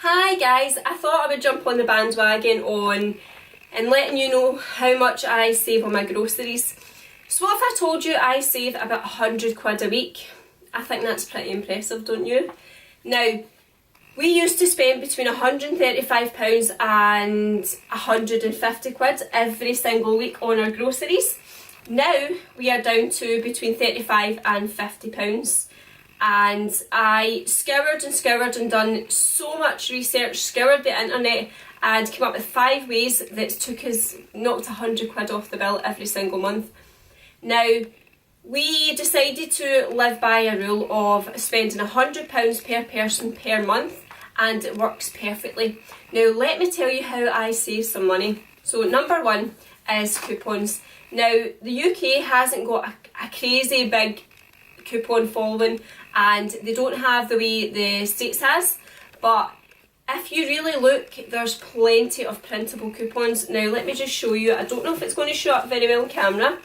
Hi guys, I thought I would jump on the bandwagon and letting you know how much I save on my groceries. So what if I told you I save about 100 quid a week? I think that's pretty impressive, don't you? Now, we used to spend between £135 and 150 quid every single week on our groceries. Now we are down to between £35 and £50. And I scoured and done so much research, scoured the internet and came up with 5 ways that took us, knocked 100 quid off the bill every single month. Now, we decided to live by a rule of spending £100 per person per month, and it works perfectly. Now let me tell you how I save some money. So number one is coupons. Now the UK hasn't got a crazy big coupon following, and they don't have the way the States has, but if you really look, there's plenty of printable coupons. Now let me just show you. I don't know if it's going to show up very well on camera,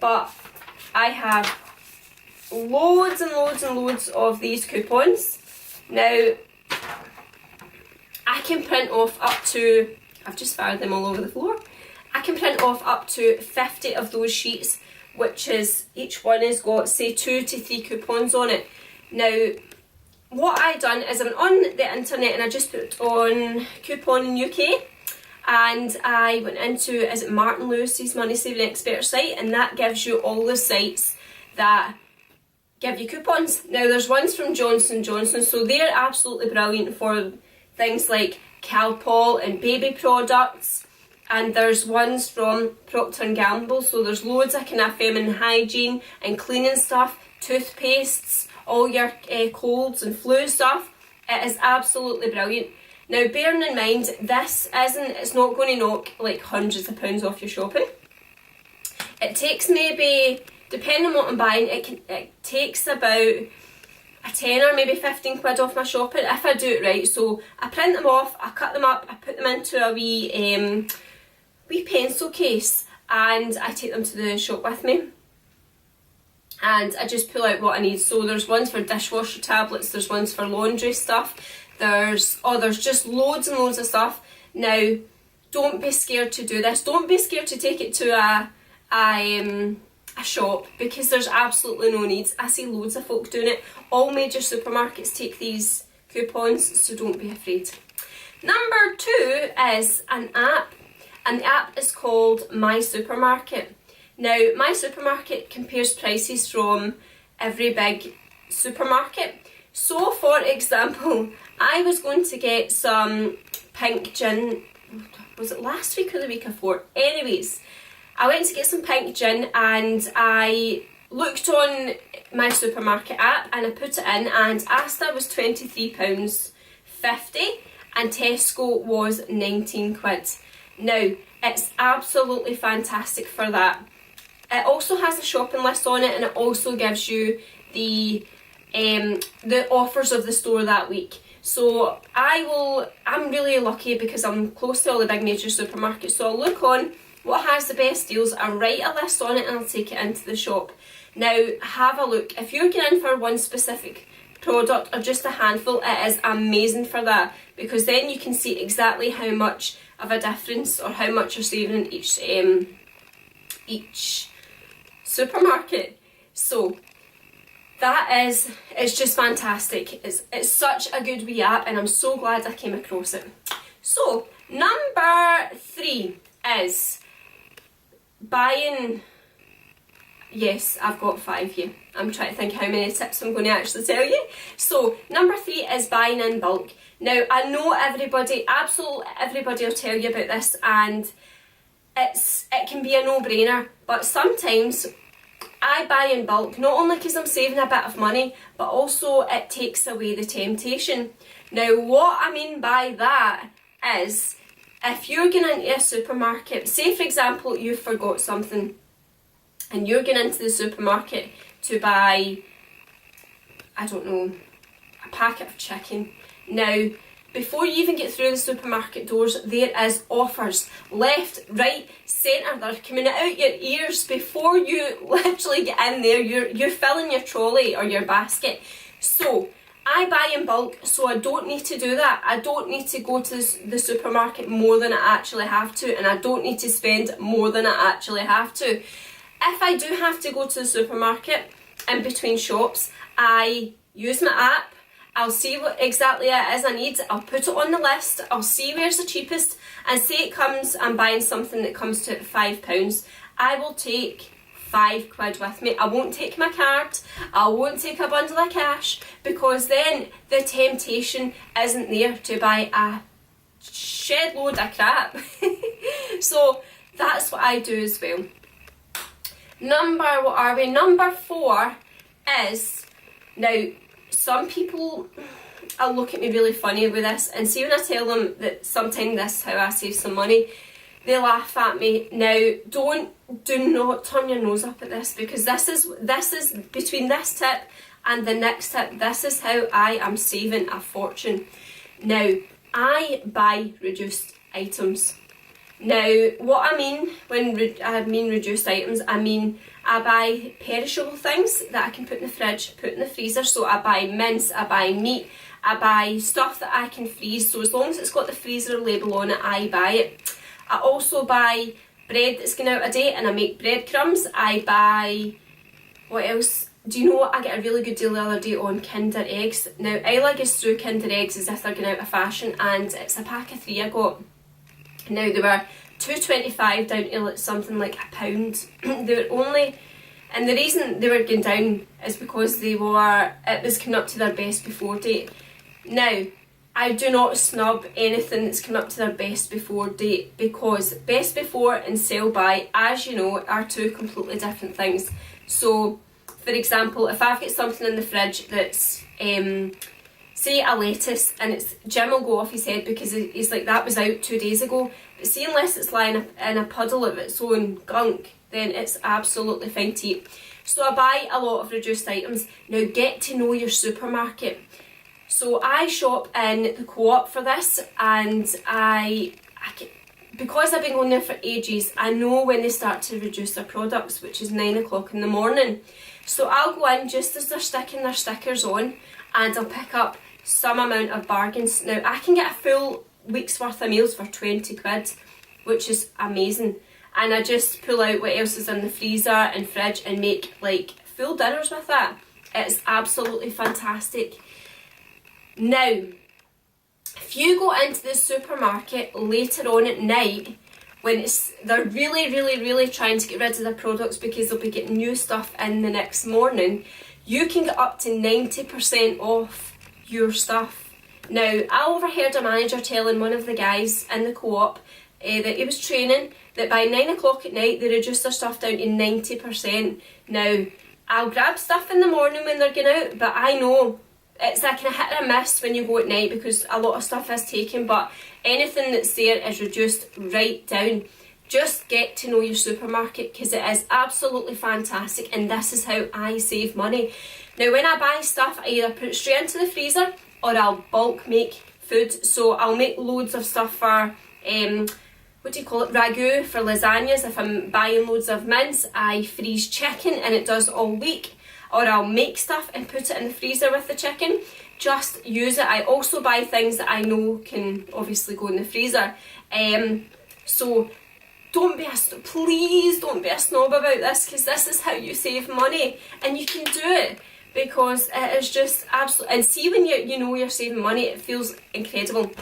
but I have loads and loads of these coupons. Now I can print off up to, I've just fired them all over the floor, I can print off up to 50 of those sheets, which is, each one has got say 2 to 3 coupons on it. Now what I done is I went on the internet and I just put on coupon in UK, and I went into, is it Martin Lewis's Money Saving Expert site, and that gives you all the sites that give you coupons. Now there's ones from Johnson & Johnson, so they're absolutely brilliant for things like Calpol and baby products, and there's ones from Procter & Gamble, so there's loads of kind of feminine hygiene and cleaning stuff, toothpastes, all your colds and flu stuff. It is absolutely brilliant. Now bearing in mind, it's not going to knock like hundreds of pounds off your shopping. It takes maybe, depending on what I'm buying, it takes about a 10 or maybe 15 quid off my shopping if I do it right. So I print them off, I cut them up, I put them into a wee pencil case, and I take them to the shop with me. And I just pull out what I need. So there's ones for dishwasher tablets, there's ones for laundry stuff, there's just loads and loads of stuff. Now, don't be scared to do this. Don't be scared to take it to a shop, because there's absolutely no need. I see loads of folk doing it. All major supermarkets take these coupons, so don't be afraid. Number 2 is an app, and the app is called My Supermarket. Now, My Supermarket compares prices from every big supermarket. So, for example, I was going to get some pink gin, was it last week or the week before? Anyways, I went to get some pink gin and I looked on My Supermarket app and I put it in, and Asda was £23.50 and Tesco was 19 quid. Now, it's absolutely fantastic for that. It also has a shopping list on it, and it also gives you the offers of the store that week. So I'm really lucky because I'm close to all the big major supermarkets, so I'll look on what has the best deals, I'll write a list on it and I'll take it into the shop. Now have a look. If you're going in for one specific product or just a handful, it is amazing for that, because then you can see exactly how much of a difference or how much you're saving in each supermarket. So it's just fantastic. It's such a good wee app, and I'm so glad I came across it. So number 3 is buying. Yes, I've got 5 here. I'm trying to think how many tips I'm going to actually tell you. So number 3 is buying in bulk. Now I know absolutely everybody will tell you about this, and it can be a no-brainer, but sometimes I buy in bulk, not only because I'm saving a bit of money, but also it takes away the temptation. Now what I mean by that is, if you're going into a supermarket, say for example you forgot something and you're going into the supermarket to buy, I don't know, a packet of chicken. Now, before you even get through the supermarket doors, there is offers left, right, centre. They're coming out your ears before you literally get in there. You're filling your trolley or your basket. So I buy in bulk, so I don't need to do that. I don't need to go to the supermarket more than I actually have to, and I don't need to spend more than I actually have to. If I do have to go to the supermarket in between shops, I use my app. I'll see what exactly it is I need. I'll put it on the list. I'll see where's the cheapest, and say I'm buying something that comes to £5. I will take £5 with me. I won't take my card. I won't take a bundle of cash, because then the temptation isn't there to buy a shed load of crap. So that's what I do as well. Number 4 is, now some people will look at me really funny with this, and see when I tell them that sometimes this is how I save some money, they laugh at me. Now do not turn your nose up at this, because this is between this tip and the next tip, this is how I am saving a fortune. Now, I buy reduced items. Now, what I mean when I mean reduced items, I mean I buy perishable things that I can put in the fridge, put in the freezer. So I buy mince, I buy meat, I buy stuff that I can freeze. So as long as it's got the freezer label on it, I buy it. I also buy bread that's going out of date, and I make breadcrumbs. I buy, what else? Do you know what? I get a really good deal the other day on Kinder eggs. Now, Isla goes through Kinder eggs as if they're going out of fashion, and it's a pack of 3 I got. Now, they were $2.25 down to like something like £1. They were only, and the reason they were going down is because it was coming up to their best before date. Now, I do not snub anything that's come up to their best before date, because best before and sell by, as you know, are 2 completely different things. So, for example, if I've got something in the fridge that's, say a lettuce, and Jim will go off his head because he's like, that was out 2 days ago. But see, unless it's lying in a puddle of its own gunk, then it's absolutely fine to eat. So I buy a lot of reduced items. Now, get to know your supermarket. So I shop in the Co-op for this, and because I've been going there for ages, I know when they start to reduce their products, which is 9 o'clock in the morning. So I'll go in just as they're sticking their stickers on, and I'll pick up some amount of bargains. Now, I can get a full week's worth of meals for £20, which is amazing. And I just pull out what else is in the freezer and fridge and make like full dinners with that. It's absolutely fantastic. Now, if you go into the supermarket later on at night, when they're really trying to get rid of their products because they'll be getting new stuff in the next morning, you can get up to 90% off your stuff. Now, I overheard a manager telling one of the guys in the Co-op that he was training that by 9 o'clock at night they reduced their stuff down to 90%. Now, I'll grab stuff in the morning when they're going out, but I know it's like a hit or miss when you go at night because a lot of stuff is taken, but anything that's there is reduced right down. Just get to know your supermarket, because it is absolutely fantastic, and this is how I save money. Now, when I buy stuff, I either put it straight into the freezer or I'll bulk make food. So I'll make loads of stuff for, ragu for lasagnas. If I'm buying loads of mince, I freeze chicken and it does all week. Or I'll make stuff and put it in the freezer with the chicken. Just use it. I also buy things that I know can obviously go in the freezer. So please don't be a snob about this, because this is how you save money, and you can do it because it is just absolutely. And see, when you know you're saving money, it feels incredible.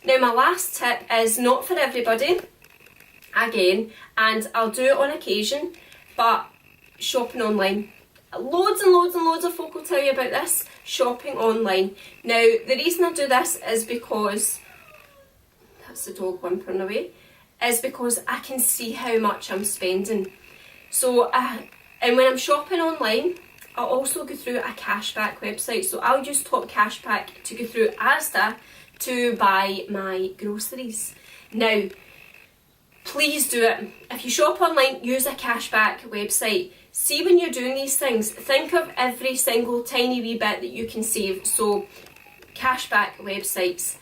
Now, my last tip is not for everybody, again, and I'll do it on occasion, but shopping online. Loads and loads of folk will tell you about this, shopping online. Now, the reason I do this is because, that's the dog whimpering away, is because I can see how much I'm spending. So, and when I'm shopping online, I'll also go through a cashback website. So I'll use Top Cashback to go through Asda to buy my groceries. Now, please do it. If you shop online, use a cashback website. See, when you're doing these things, think of every single tiny wee bit that you can save. So, cashback websites.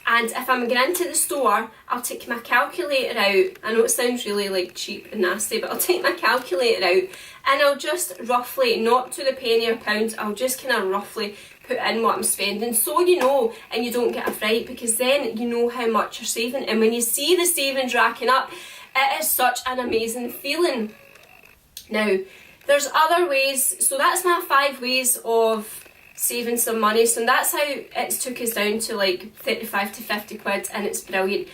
And if I'm going into the store, I'll take my calculator out. I know it sounds really like cheap and nasty, but I'll take my calculator out and I'll just roughly, not to the penny or pound, I'll just kind of roughly put in what I'm spending, so you know, and you don't get a fright, because then you know how much you're saving. And when you see the savings racking up, it is such an amazing feeling. Now, there's other ways. So that's my 5 ways of saving some money. So that's how it's took us down to like 35 to 50 quid, and it's brilliant.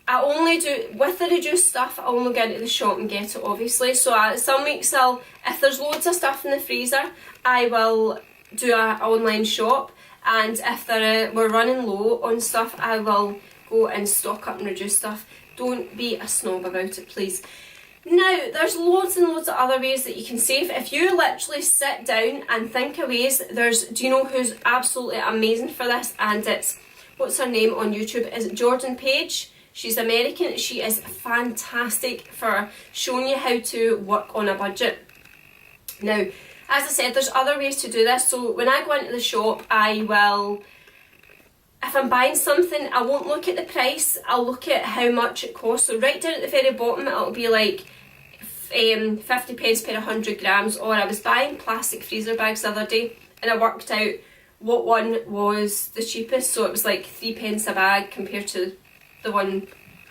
I only do, with the reduced stuff, I only go into the shop and get it, obviously. So some weeks if there's loads of stuff in the freezer, I will do an online shop. And if we're running low on stuff, I will go and stock up and reduce stuff. Don't be a snob about it, please. Now, there's loads and loads of other ways that you can save. If you literally sit down and think of ways, do you know who's absolutely amazing for this? And it's, what's her name on YouTube? Is it Jordan Page? She's American. She is fantastic for showing you how to work on a budget. Now, as I said, there's other ways to do this. So when I go into the shop, I will, if I'm buying something, I won't look at the price, I'll look at how much it costs. So right down at the very bottom, it'll be like 50 pence per 100 grams. Or I was buying plastic freezer bags the other day, and I worked out what one was the cheapest. So it was like 3 pence a bag compared to the one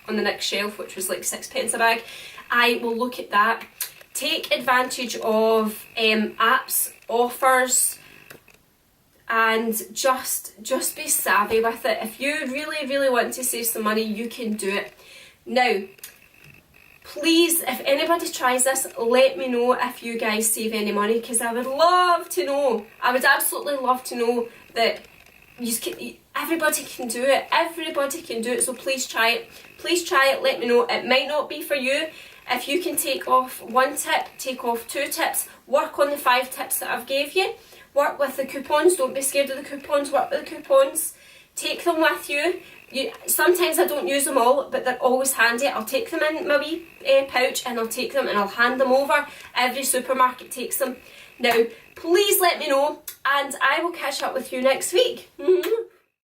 on the next shelf, which was like 6 pence a bag. I will look at that. Take advantage of apps, offers, and just be savvy with it. If you really want to save some money, you can do it. Now, please, if anybody tries this, let me know if you guys save any money, because I would love to know. I would absolutely love to know that everybody can do it. Everybody can do it, so please try it. Please try it, let me know. It might not be for you. If you can take off 1 tip, take off 2 tips, work on the 5 tips that I've gave you. Work with the coupons, don't be scared of the coupons, work with the coupons. Take them with you. Sometimes I don't use them all, but they're always handy. I'll take them in my wee pouch, and I'll take them and I'll hand them over. Every supermarket takes them. Now, please let me know, and I will catch up with you next week.